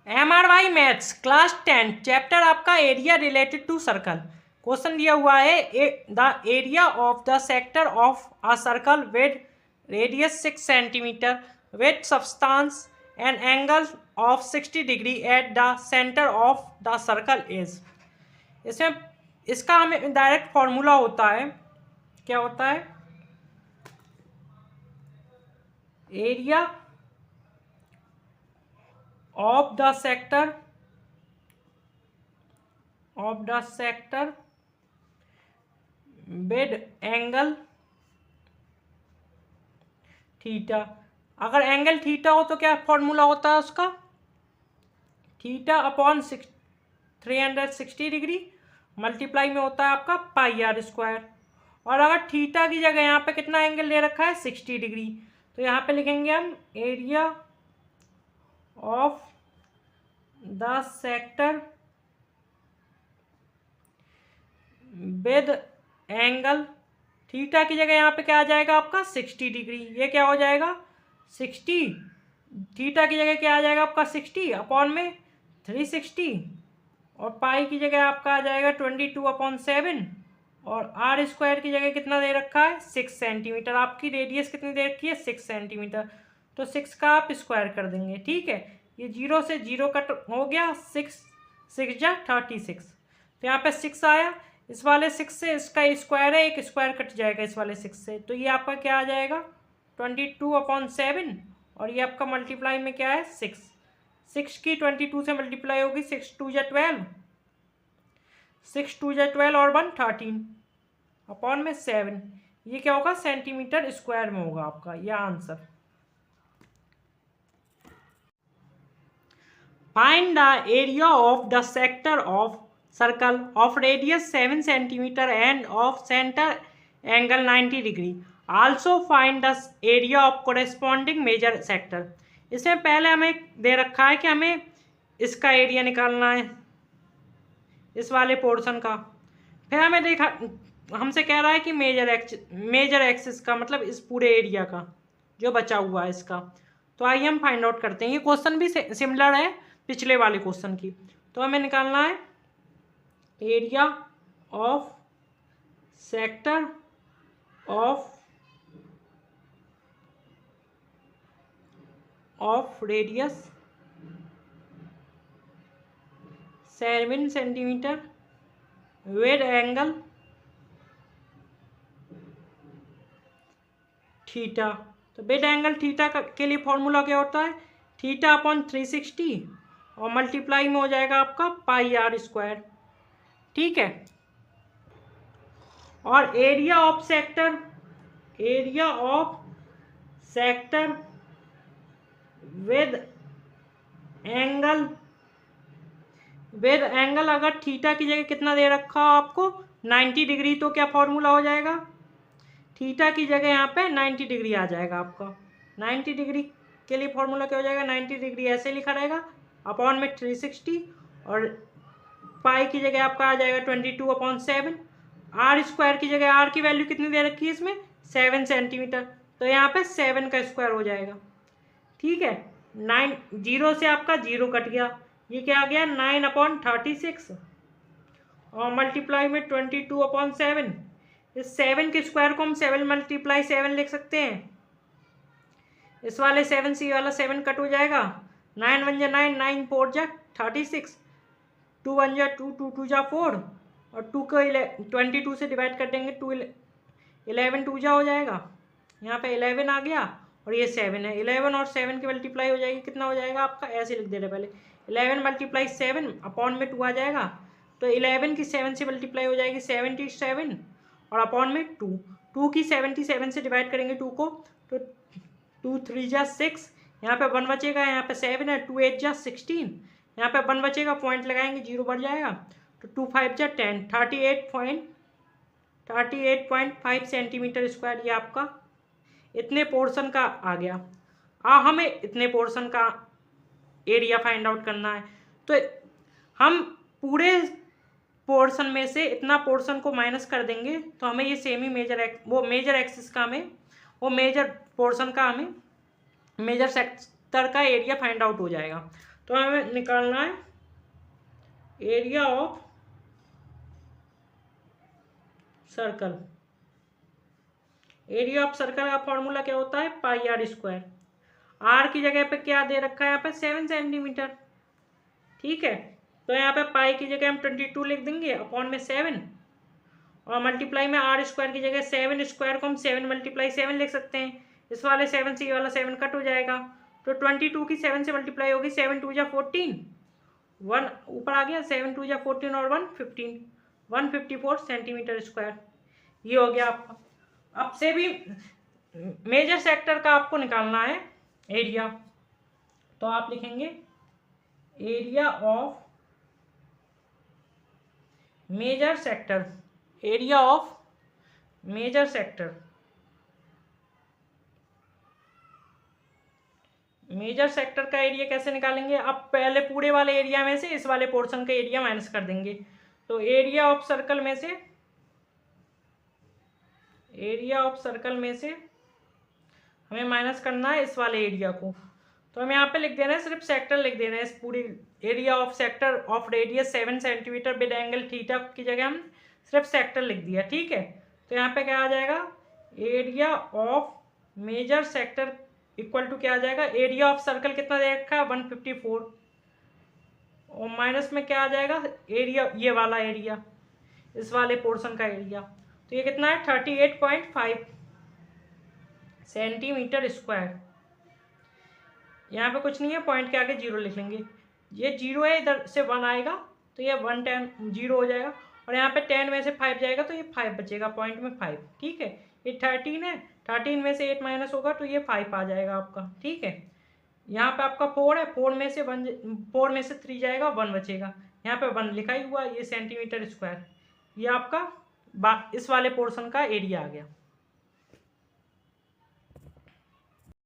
MRY maths class 10 chapter आपका area related to circle. Question दिया हुआ है the area of the sector of a circle with radius 6 centimetre with substance and angle of 60 degree at the centre of the circle is. इसमें इसका हमें direct formula होता है, क्या होता है, area of the sector with angle theta. अगर angle theta हो तो क्या फॉर्मूला होता है उसका, थीटा अपॉन 360 डिग्री मल्टीप्लाई में होता है आपका पाई आर स्क्वायर। और अगर थीटा की जगह यहाँ पे कितना एंगल ले रखा है 60 डिग्री, तो यहाँ पे लिखेंगे हम area of the sector with angle theta की जगह यहाँ पे क्या आ जाएगा आपका 60 डिग्री। ये क्या हो जाएगा 60, थीटा की जगह क्या आ जाएगा आपका 60 अपॉन में 360 और पाई की जगह आपका आ जाएगा 22/7 और आर स्क्वायर की जगह कितना दे रखा है 6 सेंटीमीटर। आपकी रेडियस कितनी दे रखी है 6 सेंटीमीटर, तो 6 का आप स्क्वायर कर देंगे। ठीक है, ये 0 से 0 कट हो गया, 6 जा 36, तो यहाँ पे 6 आया। इस वाले 6 से इसका स्क्वायर है, एक स्क्वायर कट जाएगा इस वाले 6 से, तो ये आपका क्या आ जाएगा 22/7 और ये आपका मल्टीप्लाई में क्या है 6 की 22 से मल्टीप्लाई होगी 6 2 जा 12, 6 2 जा 12 और 1 13 अपॉन में 7। ये क्या होगा सेंटीमीटर स्क्वायर में होगा आपका यह answer. Find the area of the sector of circle of radius 7 centimetre and of centre angle 90 degree. Also find the area of corresponding major sector. इसमें पहले हमें दे रखा है कि हमें इसका एरिया निकालना है इस वाले पोर्शन का, फिर हमें देखा हमसे कह रहा है कि मेजर एक्सिस का मतलब इस पूरे एरिया का जो बचा हुआ है इसका। तो आइए हम फाइंड आउट करते हैं। ये क्वेश्चन भी सिमिलर है पिछले वाले क्वेश्चन की। तो हमें निकालना है area of sector of radius 7 centimetre with angle theta. तो विद एंगल थीटा के लिए फॉर्मूला क्या होता है, थीटा अपॉन 360 और मल्टीप्लाई में हो जाएगा आपका पाई आर स्क्वायर। ठीक है, और area of sector with angle अगर थीटा की जगह कितना दे रखा हो आपको 90 डिग्री, तो क्या फॉर्मूला हो जाएगा, थीटा की जगह यहाँ पे 90 डिग्री आ जाएगा आपका। 90 डिग्री के लिए फॉर्मूला क्या हो जाएगा, 90 डिग्री ऐसे लिखा रहेगा अपॉन में 360 और पाई की जगह आपका आ जाएगा 22/7। आर स्क्वायर की जगह आर की वैल्यू कितनी दे रखी है इसमें 7 सेंटीमीटर, तो यहाँ पे 7 का स्क्वायर हो जाएगा। ठीक है, 0 से आपका 0 कट गया, ये क्या आ गया 9/36 और मल्टीप्लाई में 22/7। इस 7 के स्क्वायर को हम 7 × 7 लिख सकते हैं। इस वाले 7 से वाला 7 कट हो जाएगा, 9 1 जा 9, 9 4 जा 36, 2 1 जा 2, 2 2 जा 4 और 2 को 22 से डिवाइड कर देंगे 2 11 2 जा हो जाएगा। यहाँ पे 11 आ गया और ये 7 है, 11 और 7 की मल्टीप्लाई हो जाएगी, कितना हो जाएगा आपका, ऐसे लिख दे रहे पहले 11 × 7 अपॉन में 2 आ जाएगा, तो 11 की 7 से मल्टीप्लाई हो जाएगी 77 और अपॉन में 2 की 77 से डिवाइड करेंगे 2 को, तो 2 3 जा 6, यहाँ पे 1 बचेगा, यहाँ पे 7 है, 2 8 जा 16, यहाँ पे 1 बचेगा, पॉइंट लगाएंगे 0 बढ़ जाएगा, तो 2 5 जा 10, 38.5 सेंटीमीटर स्क्वायर ये आपका इतने पोर्शन का आ गया। हमें इतने पोर्शन का एरिया फाइंड आउट करना है, तो हम पूरे पोर्शन में से इतना पोर्शन को माइनस कर देंगे, तो हमें ये सेमी मेजर एक्सिस का हमें मेजर पोर्शन का हमें मेजर सेक्टर का एरिया फाइंड आउट हो जाएगा। तो हमें निकालना है area of circle. Area of circle का फॉर्मूला क्या होता है, पाई आर स्क्वायर। आर की जगह पे क्या दे रखा है यहाँ पे, 7 सेंटीमीटर। ठीक है, तो यहाँ पे पाई की जगह हम 22 लिख देंगे अपॉन में 7, और मल्टीप्लाई में आर स्क्वायर की जगह 7 स्क्वायर को हम 7 × 7 लिख सकते हैं। इस वाले 7 से ये वाला 7 कट हो जाएगा, तो 22 की 7 से मल्टीप्लाई होगी, 7 2 जा 14, 1 ऊपर आ गया, 7 2 जा 14 और 1 15, 154 सेंटीमीटर स्क्वायर। ये हो गया आपका। अब से भी मेजर सेक्टर का आपको निकालना है एरिया, तो आप लिखेंगे area of major sector. Area of major sector, major sector का एरिया कैसे निकालेंगे, अब पहले पूरे वाले एरिया में से इस वाले पोर्शन का एरिया माइनस कर देंगे। तो एरिया ऑफ सर्कल में से, एरिया ऑफ सर्कल में से हमें माइनस करना है इस वाले एरिया को। तो हम यहाँ पे लिख देना है, सिर्फ सेक्टर लिख देना है इस पूरी area of sector of radius 7 centimetre with angle theta की जगह हम सिर्फ सेक्टर लिख दिया। ठीक है, तो यहाँ पे क्या आ जाएगा, area of major sector equal to क्या आ जाएगा, एरिया ऑफ सर्कल कितना दे रखा है 154, और माइनस में क्या आ जाएगा, एरिया ये वाला एरिया इस वाले पोर्शन का एरिया, तो ये कितना है 38.5 सेंटीमीटर स्क्वायर। यहाँ पे कुछ नहीं है, पॉइंट के आगे 0 लिख लेंगे, ये 0 है, इधर से 1 आएगा तो ये 1 10 0 हो जाएगा, और यहाँ पे 10 में से 5 जाएगा तो ये 5 बचेगा, पॉइंट में 5। ठीक है, ये 13 है, 13 में से 8 माइनस होगा तो ये 5 आ जाएगा आपका। ठीक है, यहाँ पे आपका 4 है, 4 में से 3 जाएगा, 1 बचेगा, यहाँ पे 1 लिखा ही हुआ, ये सेंटीमीटर स्क्वायर। ये आपका इस वाले पोर्शन का एरिया आ गया।